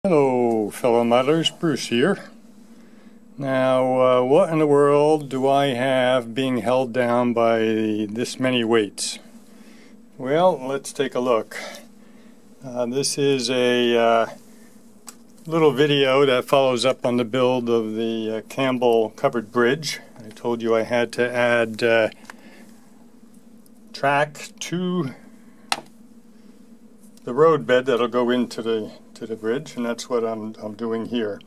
Hello fellow modelers, Bruce here. Now what in the world do I have being held down by this many weights? Well, let's take a look. This is a little video that follows up on the build of the Campbell covered bridge. I told you I had to add track to the road bed that'll go into the bridge, and that's what I'm doing here.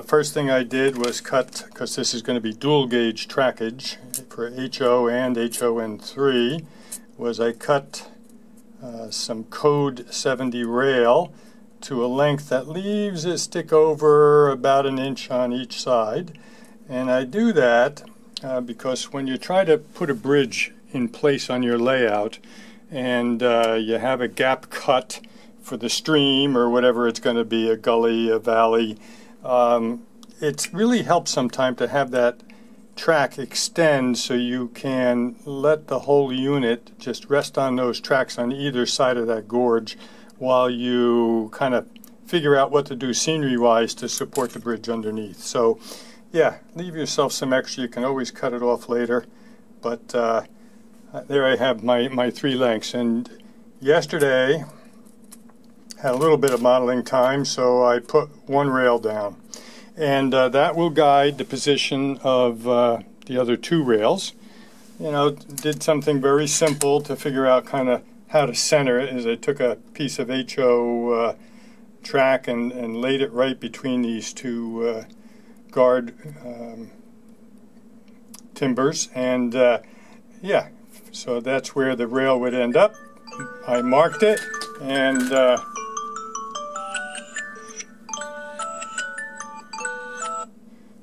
First thing I did was cut, because this is going to be dual gauge trackage for HO and HON3, was I cut some code 70 rail to a length that leaves a stick over about 1 inch on each side. And I do that because when you try to put a bridge in place on your layout and you have a gap cut for the stream or whatever it's going to be, a gully, a valley, it really helps sometimes to have that track extend so you can let the whole unit just rest on those tracks on either side of that gorge while you kind of figure out what to do scenery-wise to support the bridge underneath. So yeah, leave yourself some extra. You can always cut it off later, but there I have my 3 lengths. And yesterday had a little bit of modeling time, so I put 1 rail down, and that will guide the position of the other 2 rails. You know, did something very simple to figure out kind of how to center it. Is I took a piece of HO track and laid it right between these 2 guard timbers, and yeah, so that's where the rail would end up. I marked it, and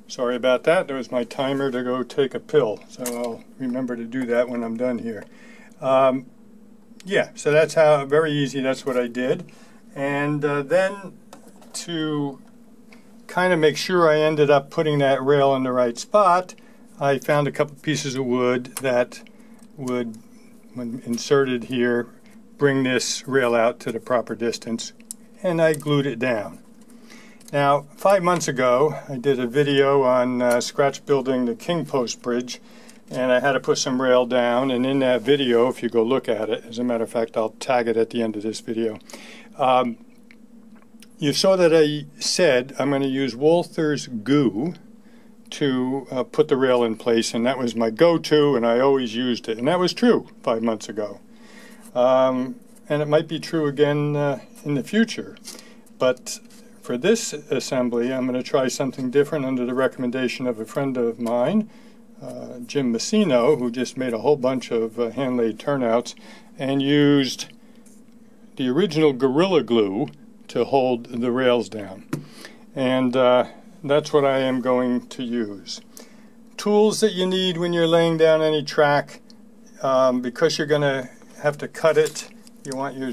sorry about that, there was my timer to go take a pill, so I'll remember to do that when I'm done here. Yeah, so that's how, very easy, that's what I did. And then to kind of make sure I ended up putting that rail in the right spot, I found a couple pieces of wood that would, when inserted here, bring this rail out to the proper distance, and I glued it down. Now, 5 months ago, I did a video on scratch building the King Post Bridge, and I had to put some rail down, and in that video, if you go look at it, as a matter of fact, I'll tag it at the end of this video, you saw that I said I'm going to use Walther's Goo to put the rail in place, and that was my go-to, and I always used it, and that was true 5 months ago. And it might be true again in the future, but for this assembly, I'm going to try something different under the recommendation of a friend of mine, Jim Messino, who just made a whole bunch of hand-laid turnouts and used the original Gorilla Glue to hold the rails down. And that's what I am going to use. Tools that you need when you're laying down any track, because you're going to have to cut it, you want your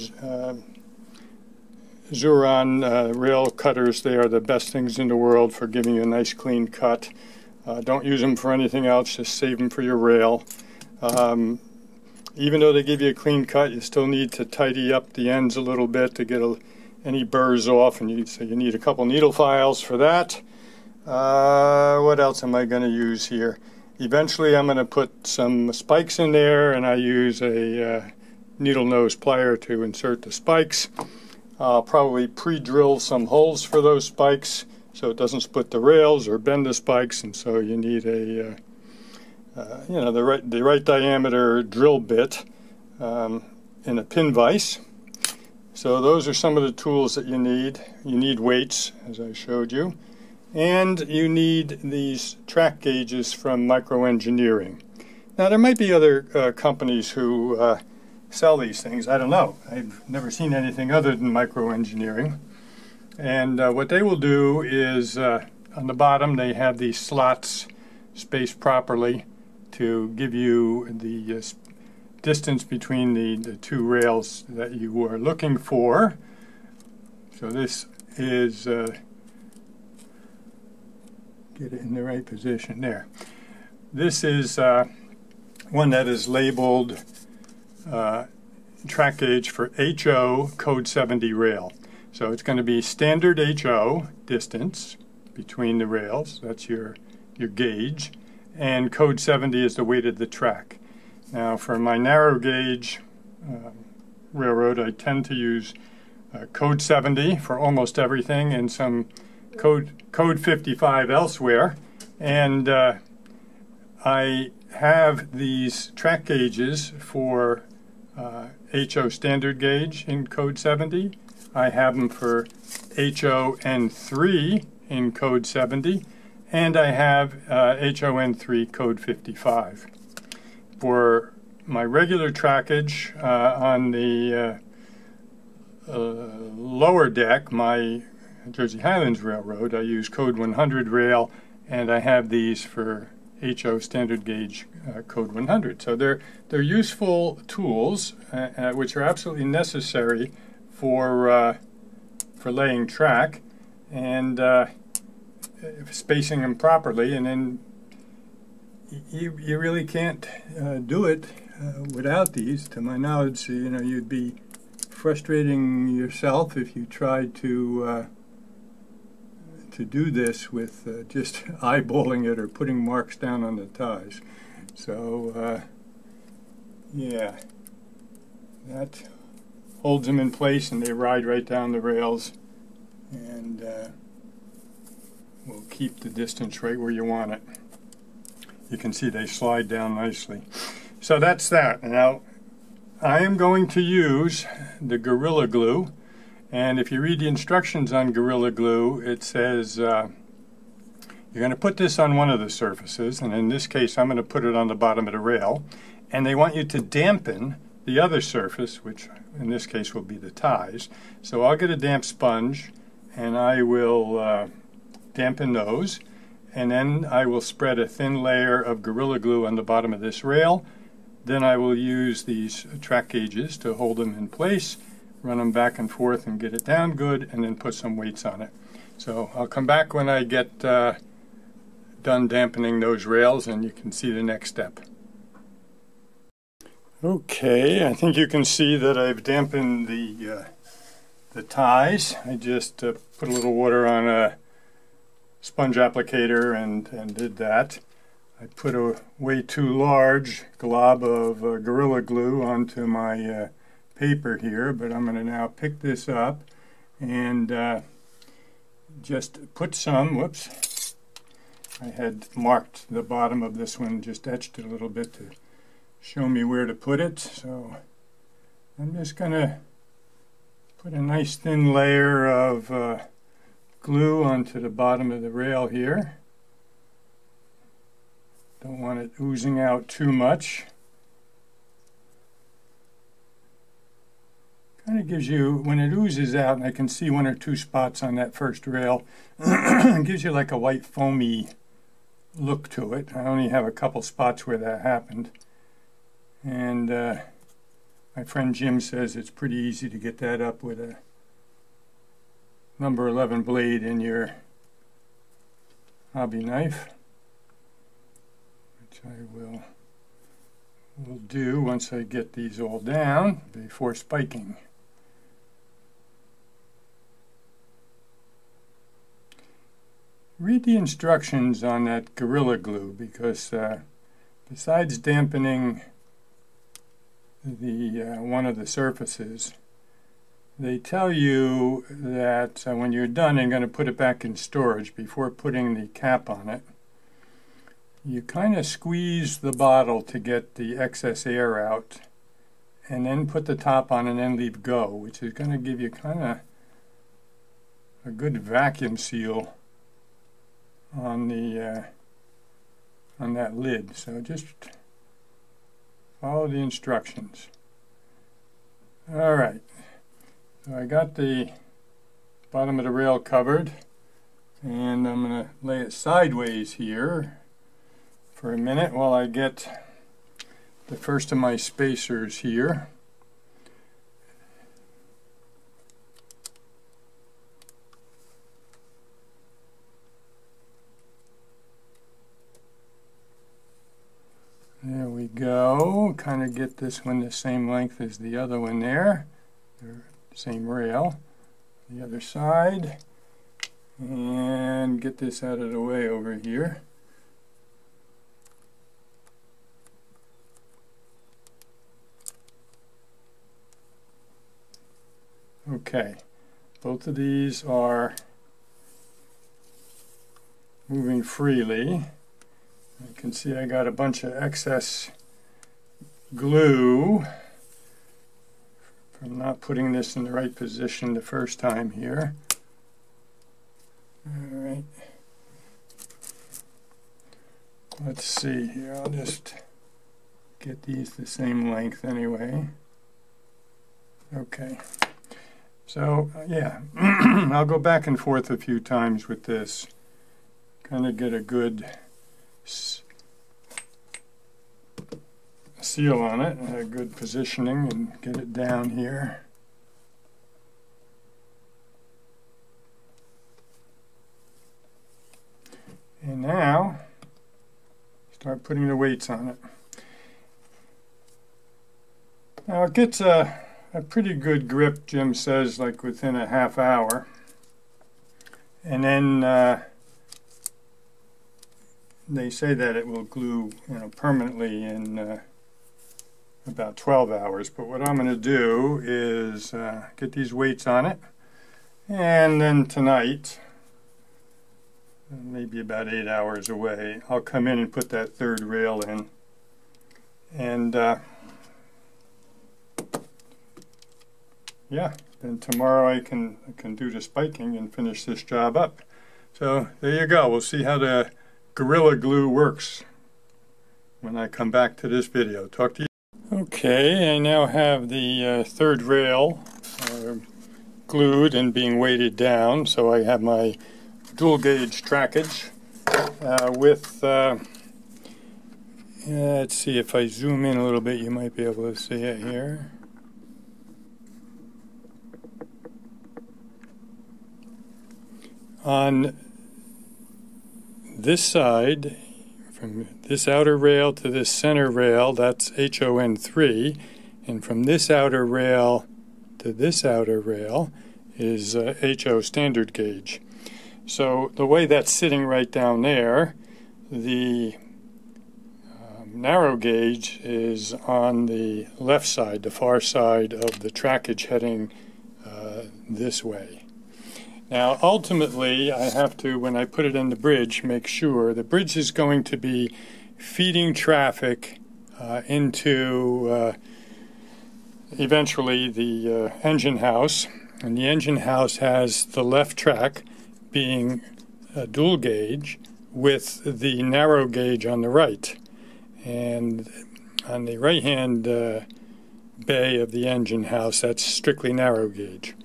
Zuron rail cutters. They are the best things in the world for giving you a nice clean cut. Don't use them for anything else, just save them for your rail. Even though they give you a clean cut, you still need to tidy up the ends a little bit to get any burrs off, and so you need a couple needle files for that. What else am I going to use here? Eventually I'm going to put some spikes in there, and I use a needle nose plier to insert the spikes. I'll probably pre-drill some holes for those spikes so it doesn't split the rails or bend the spikes, and so you need a you know, the right diameter drill bit in a pin vise. So those are some of the tools that you need. You need weights, as I showed you, and you need these track gauges from Micro Engineering. Now there might be other companies who sell these things. I don't know. I've never seen anything other than Micro Engineering. And what they will do is on the bottom they have these slots spaced properly to give you the distance between the 2 rails that you are looking for. So this is get it in the right position there. This is one that is labeled track gauge for HO code 70 rail. So it's going to be standard HO distance between the rails. That's your gauge. And code 70 is the weight of the track. Now for my narrow gauge railroad, I tend to use code 70 for almost everything and some code 55 elsewhere. And I have these track gauges for HO standard gauge in code 70. I have them for HON3 in code 70, and I have HON3 code 55. For my regular trackage on the lower deck, my Jersey Highlands Railroad, I use code 100 rail, and I have these for HO standard gauge code 100. So they're useful tools which are absolutely necessary for laying track and spacing them properly, and then you really can't do it without these. To my knowledge, you'd be frustrating yourself if you tried to do this with just eyeballing it or putting marks down on the ties. So yeah, that holds them in place and they ride right down the rails, and will keep the distance right where you want it. You can see they slide down nicely. So that's that. Now I am going to use the Gorilla Glue, and if you read the instructions on Gorilla Glue, it says you're going to put this on one of the surfaces, and in this case I'm going to put it on the bottom of the rail, and they want you to dampen the other surface, which in this case will be the ties. So I'll get a damp sponge and I will dampen those, and then I will spread a thin layer of Gorilla Glue on the bottom of this rail. Then I will use these track gauges to hold them in place, run them back and forth and get it down good, and then put some weights on it. So I'll come back when I get done dampening those rails, and you can see the next step. Okay, I think you can see that I've dampened the ties. I just put a little water on a sponge applicator and did that. I put a way too large glob of Gorilla Glue onto my paper here, but I'm going to now pick this up and just put some, whoops, I had marked the bottom of this one, just etched it a little bit to show me where to put it. So I'm just going to put a nice thin layer of glue onto the bottom of the rail here. Don't want it oozing out too much. Kind of gives you, when it oozes out, and I can see one or two spots on that first rail, it gives you like a white foamy look to it. I only have a couple spots where that happened. And my friend Jim says it's pretty easy to get that up with a number 11 blade in your hobby knife, which I will do once I get these all down before spiking. Read the instructions on that Gorilla Glue, because besides dampening the one of the surfaces, they tell you that when you're done and going to put it back in storage, before putting the cap on it, you kind of squeeze the bottle to get the excess air out, and then put the top on and then leave go, which is going to give you kind of a good vacuum seal on the on that lid. So just follow the instructions. All right, so I got the bottom of the rail covered, and I'm going to lay it sideways here for a minute while I get the first of my spacers here. There we go. Kind of get this one the same length as the other one there. They're the same rail. the other side and get this out of the way over here. Okay, both of these are moving freely. You can see I got a bunch of excess glue from not putting this in the right position the first time here. All right, let's see here. I'll just get these the same length anyway. Okay. So, yeah, I'll go back and forth a few times with this, kind of get a good seal on it, and a good positioning, and get it down here. And now, start putting the weights on it. Now it gets a pretty good grip, Jim says, like within a half hour. And then they say that it will glue, permanently in about 12 hours. But what I'm going to do is get these weights on it, and then tonight, maybe about 8 hours away, I'll come in and put that third rail in. And yeah, then tomorrow I can do the spiking and finish this job up. So there you go. We'll see how the Gorilla Glue works when I come back to this video. Talk to you. Okay, I now have the third rail glued and being weighted down. So I have my dual gauge trackage with, let's see, if I zoom in a little bit, you might be able to see it here. On this side, from this outer rail to this center rail, that's HON3, and from this outer rail to this outer rail is HO standard gauge. So the way that's sitting right down there, the narrow gauge is on the left side, the far side of the trackage, heading this way. Now ultimately I have to, when I put it in the bridge, make sure the bridge is going to be feeding traffic into eventually the engine house, and the engine house has the left track being a dual gauge with the narrow gauge on the right, and on the right hand bay of the engine house, that's strictly narrow gauge.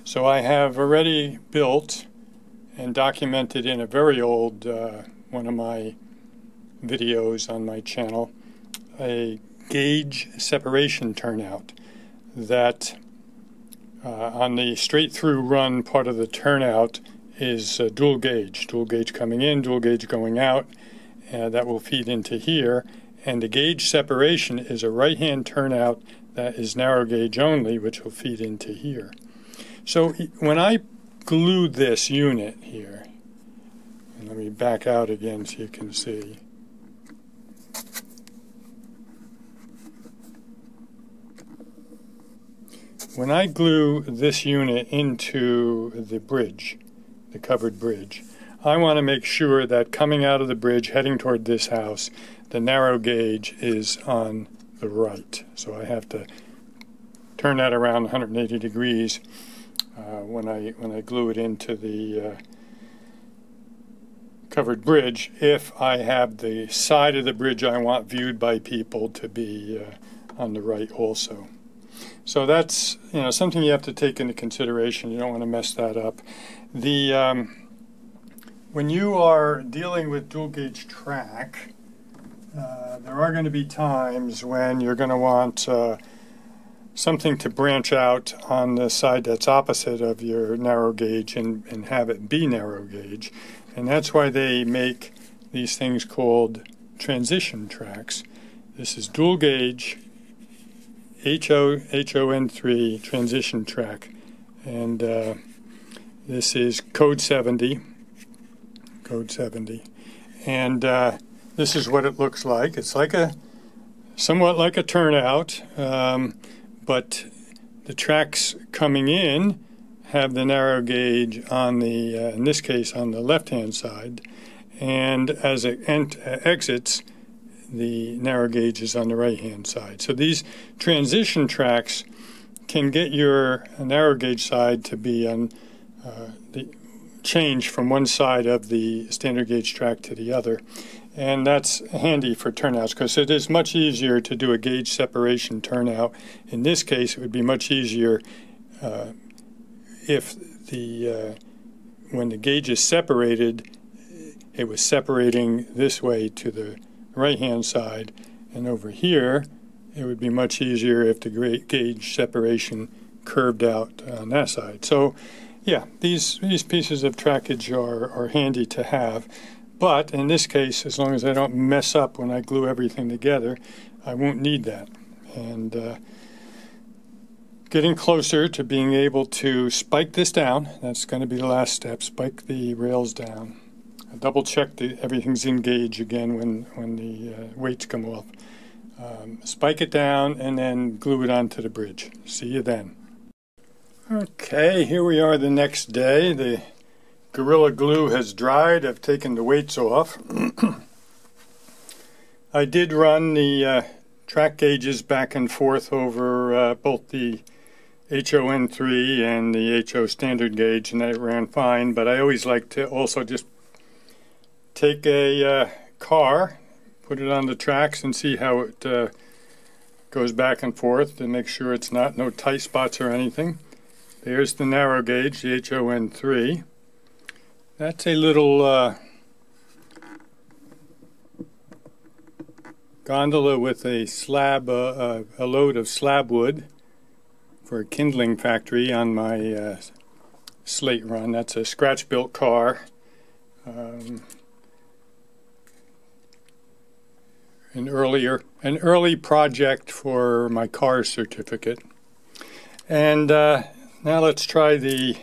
So I have already built and documented in a very old one of my videos on my channel a gauge separation turnout that on the straight through run part of the turnout is dual gauge coming in, dual gauge going out, that will feed into here, and the gauge separation is a right hand turnout that is narrow gauge only, which will feed into here. So when I glue this unit here, and let me back out again so you can see. When I glue this unit into the bridge, the covered bridge, I want to make sure that coming out of the bridge, heading toward this house, the narrow gauge is on the right. So I have to turn that around 180 degrees when I glue it into the covered bridge, if I have the side of the bridge I want viewed by people to be on the right also. So that's something you have to take into consideration. You don't want to mess that up. The when you are dealing with dual gauge track, there are going to be times when you're going to want something to branch out on the side that's opposite of your narrow gauge and have it be narrow gauge. And that's why they make these things called transition tracks. This is dual gauge HON3 transition track. And This is code 70. And this is what it looks like. It's like somewhat like a turnout, but the tracks coming in have the narrow gauge on the, in this case, on the left-hand side, and as it exits, the narrow gauge is on the right-hand side. So these transition tracks can get your narrow gauge side to be on the change from one side of the standard gauge track to the other. And that's handy for turnouts because it is much easier to do a gauge separation turnout. In this case, it would be much easier if when the gauge is separated, it was separating this way to the right-hand side, and over here, it would be much easier if the gauge separation curved out on that side. So, yeah, these pieces of trackage are handy to have. But in this case, as long as I don't mess up when I glue everything together, I won't need that. And getting closer to being able to spike this down. That's going to be the last step, spike the rails down. I'll double check that everything's in gauge again when the weights come off. Spike it down and then glue it onto the bridge. See you then. Okay, here we are the next day. The Gorilla Glue has dried. I've taken the weights off. I did run the track gauges back and forth over both the HON3 and the HO standard gauge, and that ran fine, but I always like to also just take a car, put it on the tracks and see how it goes back and forth and make sure it's no tight spots or anything. There's the narrow gauge, the HON3. That's a little gondola with a slab, a load of slab wood for a kindling factory on my slate run. That's a scratch-built car. An early project for my car certificate. And now let's try the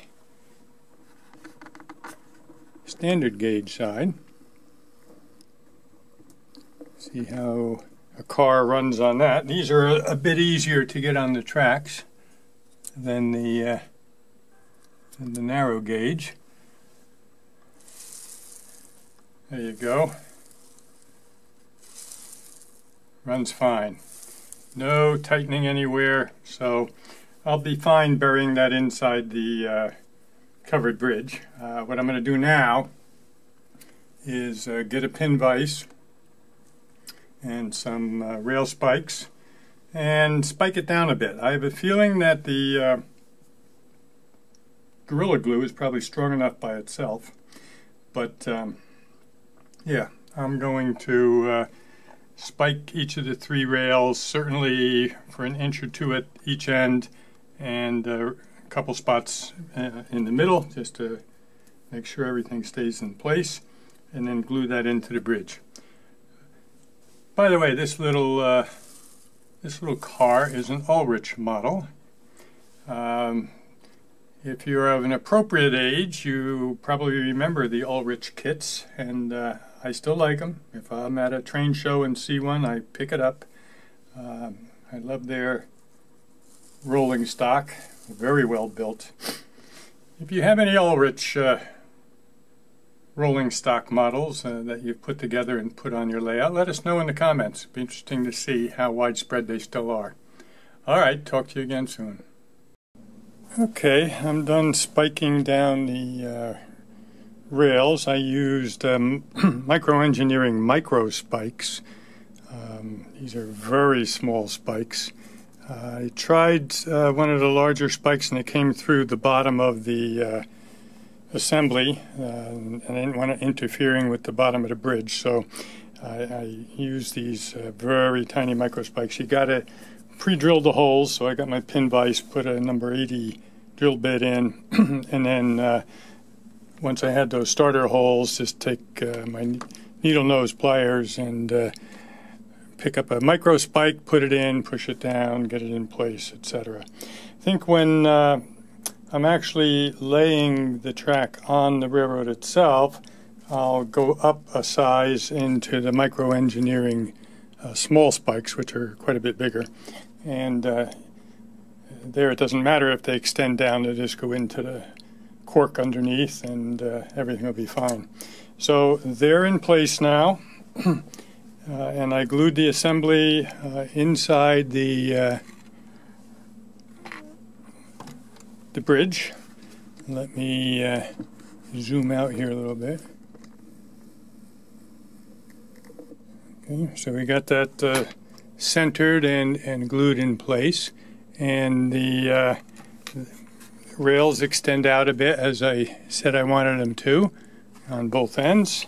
standard gauge side. See how a car runs on that. These are a bit easier to get on the tracks than the narrow gauge. There you go. Runs fine. No tightening anywhere, so I'll be fine burying that inside the covered bridge. What I'm going to do now is get a pin vise and some rail spikes and spike it down a bit. I have a feeling that the Gorilla Glue is probably strong enough by itself, but yeah, I'm going to spike each of the three rails, certainly for an inch or two at each end, and a couple spots in the middle, just to make sure everything stays in place, and then glue that into the bridge. By the way, this little car is an Ulrich model. If you're of an appropriate age, you probably remember the Ulrich kits, and I still like them. If I'm at a train show and see one, I pick it up. I love their rolling stock, very well built. If you have any Ulrich rolling stock models that you've put together and put on your layout, let us know in the comments. It'd be interesting to see how widespread they still are. All right, talk to you again soon. Okay, I'm done spiking down the rails. I used Micro Engineering micro spikes. These are very small spikes. I tried one of the larger spikes and it came through the bottom of the assembly, and I didn't want it interfering with the bottom of the bridge, so I used these very tiny micro spikes. You got to pre-drill the holes, so I got my pin vise, put a number 80 drill bit in, and then once I had those starter holes, just take my needle nose pliers and pick up a micro spike, put it in, push it down, get it in place, etc. I think when I'm actually laying the track on the railroad itself. I'll go up a size into the micro-engineering small spikes, which are quite a bit bigger. And there it doesn't matter if they extend down, they just go into the cork underneath and everything will be fine. So they're in place now. And I glued the assembly inside the bridge. Let me zoom out here a little bit. Okay, so we got that centered and glued in place, and the rails extend out a bit as I said I wanted them to on both ends.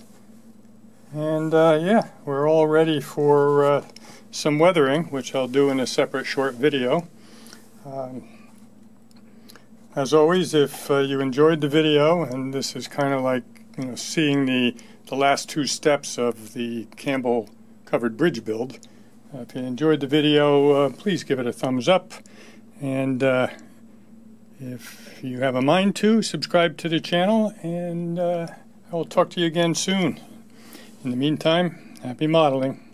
And yeah, we're all ready for some weathering, which I'll do in a separate short video. As always, if you enjoyed the video, and this is kind of like, you know, seeing the last two steps of the Campbell covered bridge build. If you enjoyed the video, please give it a thumbs up, and if you have a mind to, subscribe to the channel, and I will talk to you again soon. In the meantime, happy modeling.